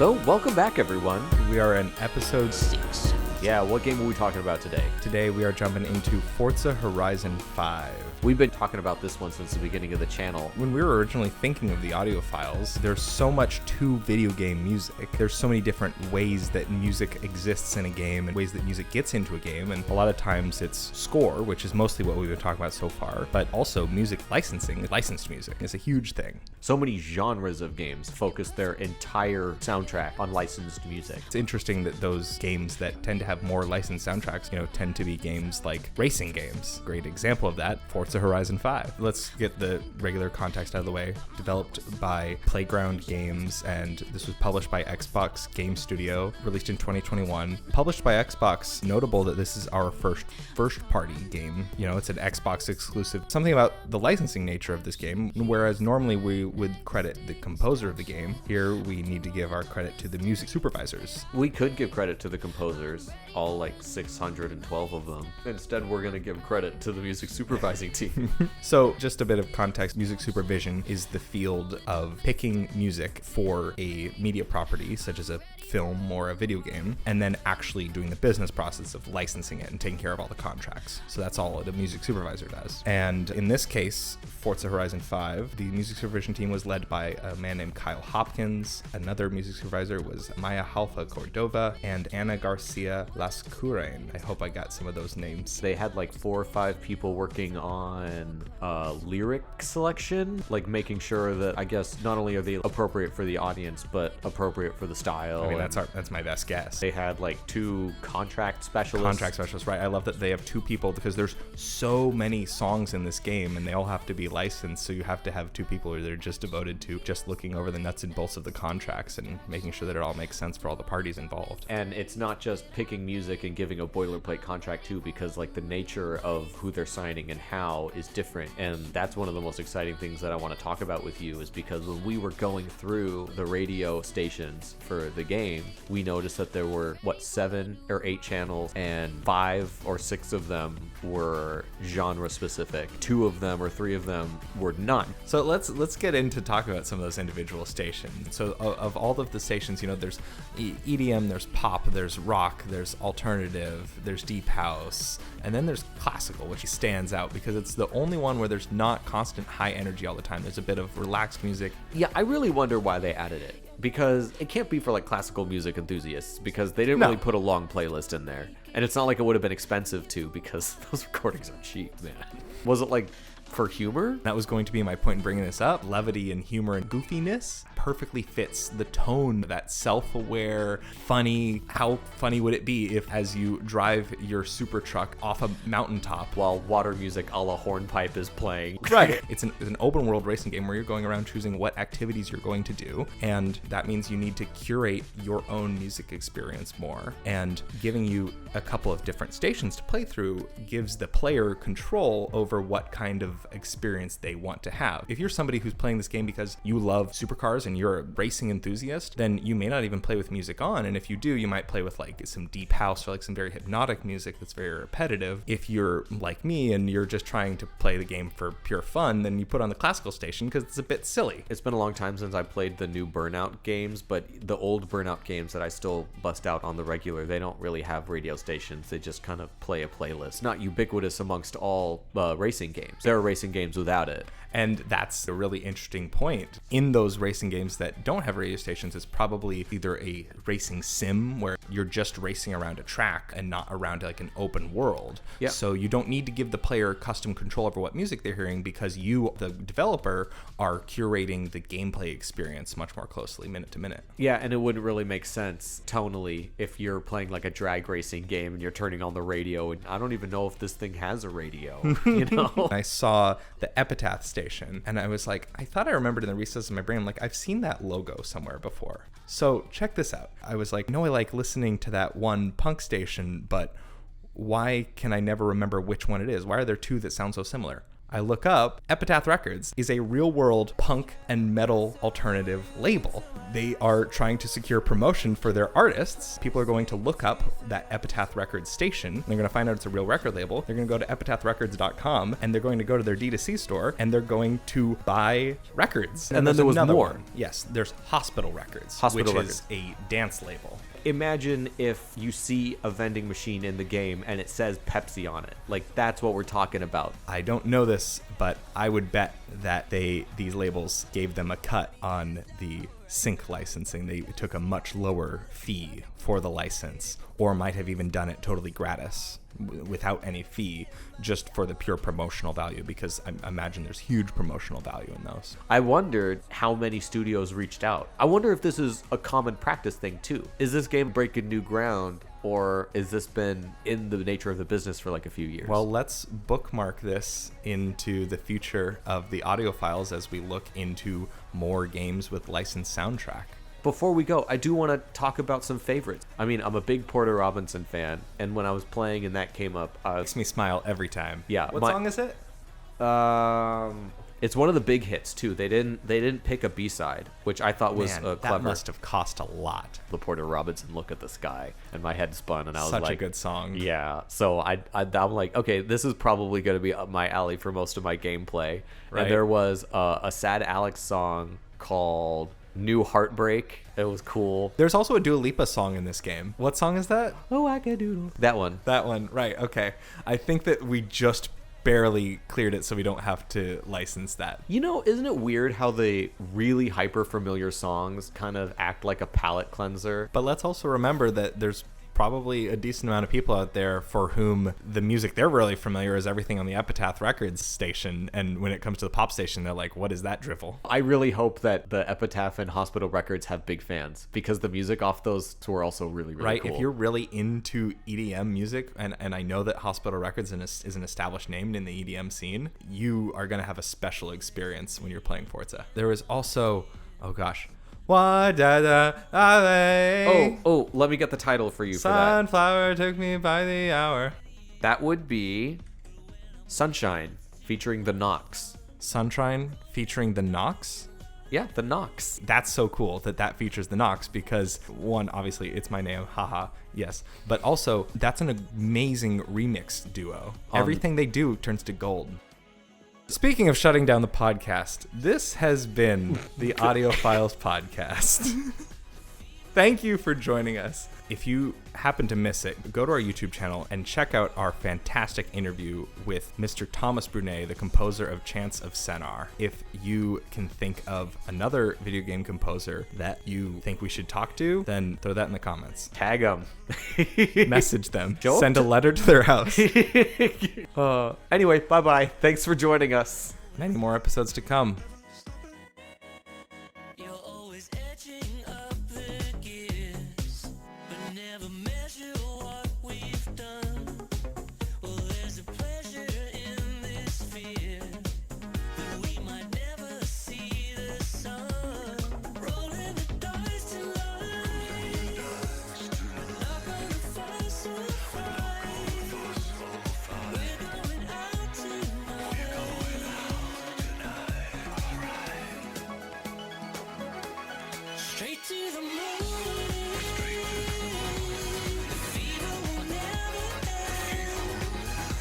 So, welcome back, everyone. We are in episode 6. Yeah, what game are we talking about today? Today we are jumping into Forza Horizon 5. We've been talking about this one since the beginning of the channel. When we were originally thinking of the audio files, there's so much to video game music. There's so many different ways that music exists in a game and ways that music gets into a game. And a lot of times it's score, which is mostly what we've been talking about so far, but also music licensing. Licensed music is a huge thing. So many genres of games focus their entire soundtrack on licensed music. It's interesting that those games that tend to have more licensed soundtracks, tend to be games like racing games. Great example of that, Forza Horizon 5. Let's get the regular context out of the way. Developed by Playground Games, and this was published by Xbox Game Studio, released in 2021. Published by Xbox, notable that this is our first party game. It's an Xbox exclusive. Something about the licensing nature of this game, whereas normally we would credit the composer of the game, here we need to give our credit to the music supervisors. We could give credit to the composers, all like 612 of them. Instead, we're going to give credit to the music supervising team. So just a bit of context, music supervision is the field of picking music for a media property, such as a film or a video game, and then actually doing the business process of licensing it and taking care of all the contracts. So that's all a music supervisor does. And in this case, Forza Horizon 5, the music supervision team was led by a man named Kyle Hopkins. Another music supervisor was Maya Halfa Cordova and Ana Garcia Lascurain. I hope I got some of those names. They had like 4 or 5 people working on lyric selection, like making sure that, I guess, not only are they appropriate for the audience, but appropriate for the style. I mean, that's my best guess. They had like 2 contract specialists. Right. I love that they have 2 people because there's so many songs in this game and they all have to be licensed. So you have to have 2 people who are just devoted to just looking over the nuts and bolts of the contracts and making sure that it all makes sense for all the parties involved. And it's not just picking music and giving a boilerplate contract too, because like the nature of who they're signing and how is different. And that's one of the most exciting things that I want to talk about with you, is because when we were going through the radio stations for the game, we noticed that there were 7 or 8 channels, and 5 or 6 of them were genre specific. 2 of them or 3 of them were not. So let's get into talking about some of those individual stations. So of all of the stations, there's EDM, there's pop, there's rock, there's alternative, there's deep house, and then there's classical, which stands out because it's the only one where there's not constant high energy all the time. There's a bit of relaxed music. Yeah, I really wonder why they added it, because it can't be for like classical music enthusiasts, because they didn't really put a long playlist in there. And it's not like it would have been expensive too, because those recordings are cheap, man. Was it like for humor? That was going to be my point in bringing this up. Levity and humor and goofiness perfectly fits the tone, that self-aware, funny. How funny would it be if, as you drive your super truck off a mountaintop while water music a la hornpipe is playing? Right. It's an open world racing game where you're going around choosing what activities you're going to do, and that means you need to curate your own music experience more, and giving you a couple of different stations to play through gives the player control over what kind of experience they want to have. If you're somebody who's playing this game because you love supercars and you're a racing enthusiast, then you may not even play with music on, and if you do, you might play with like some deep house or like some very hypnotic music that's very repetitive. If you're like me and you're just trying to play the game for pure fun, then you put on the classical station because it's a bit silly. It's been a long time since I played the new Burnout games, but the old Burnout games that I still bust out on the regular, they don't really have radio stations. They just kind of play a playlist. Not ubiquitous amongst all racing games. There are racing games without it. And that's a really interesting point. In those racing games that don't have radio stations, it's probably either a racing sim where you're just racing around a track and not around like an open world. Yep. So you don't need to give the player custom control over what music they're hearing, because you, the developer, are curating the gameplay experience much more closely minute to minute. Yeah, and it wouldn't really make sense tonally if you're playing like a drag racing game and you're turning on the radio, and I don't even know if this thing has a radio, I saw the Epitaph station and I was like, I thought I remembered in the recesses of my brain, I'm like, I've seen that logo somewhere before. So check this out. I was like, no, I like listening to that one punk station, but why can I never remember which one it is? Why are there 2 that sound so similar? I look up, Epitaph Records is a real-world punk and metal alternative label. They are trying to secure promotion for their artists. People are going to look up that Epitaph Records station. They're going to find out it's a real record label. They're going to go to epitaphrecords.com, and they're going to go to their D2C store, and they're going to buy records. And then there was more. One. Yes, there's Hospital Records, which is a dance label. Imagine if you see a vending machine in the game and it says Pepsi on it. Like, that's what we're talking about. I don't know this, but I would bet that these labels gave them a cut on the sync licensing. They took a much lower fee for the license, or might have even done it totally gratis without any fee, just for the pure promotional value, because I imagine there's huge promotional value in those. I wondered how many studios reached out. I wonder if this is a common practice thing too. Is this game breaking new ground, or has this been in the nature of the business for like a few years? Well, let's bookmark this into the future of the audio files as we look into more games with licensed soundtrack. Before we go, I do want to talk about some favorites. I mean, I'm a big Porter Robinson fan, and when I was playing and that came up... makes me smile every time. Yeah. What song is it? It's one of the big hits, too. They didn't pick a B-side, which I thought was clever. That must have cost a lot. The Porter Robinson Look at the Sky, and my head spun, and I was like... Such a good song. Yeah. So I'm like, okay, this is probably going to be up my alley for most of my gameplay. Right. And there was a Sad Alex song called... New Heartbreak. It was cool. There's also a Dua Lipa song in this game. What song is that? Oh, I could doodle. That one. Right. Okay. I think that we just barely cleared it so we don't have to license that. You know, isn't it weird how the really hyper familiar songs kind of act like a palate cleanser? But let's also remember that there's probably a decent amount of people out there for whom the music they're really familiar is everything on the Epitaph Records station, and when it comes to the pop station, they're like, what is that drivel? I really hope that the Epitaph and Hospital Records have big fans, because the music off those were also really, really right, cool. If you're really into EDM music, and I know that Hospital Records is an established name in the EDM scene, you are going to have a special experience when you're playing Forza. There was also, oh gosh, oh, let me get the title for you for that. Sunflower took me by the hour. That would be Sunshine, featuring the Knox. Sunshine featuring the Knox? Yeah, the Knox. That's so cool that features the Knox, because one, obviously it's my name, haha, yes. But also, that's an amazing remix duo. Everything they do turns to gold. Speaking of shutting down the podcast, this has been the Audio Files Podcast. Thank you for joining us. If you happen to miss it, go to our YouTube channel and check out our fantastic interview with Mr. Thomas Brunet, the composer of Chants of Sennar. If you can think of another video game composer that you think we should talk to, then throw that in the comments. Tag them. Message them. Send a letter to their house. Anyway, bye-bye. Thanks for joining us. Many more episodes to come. You're always edging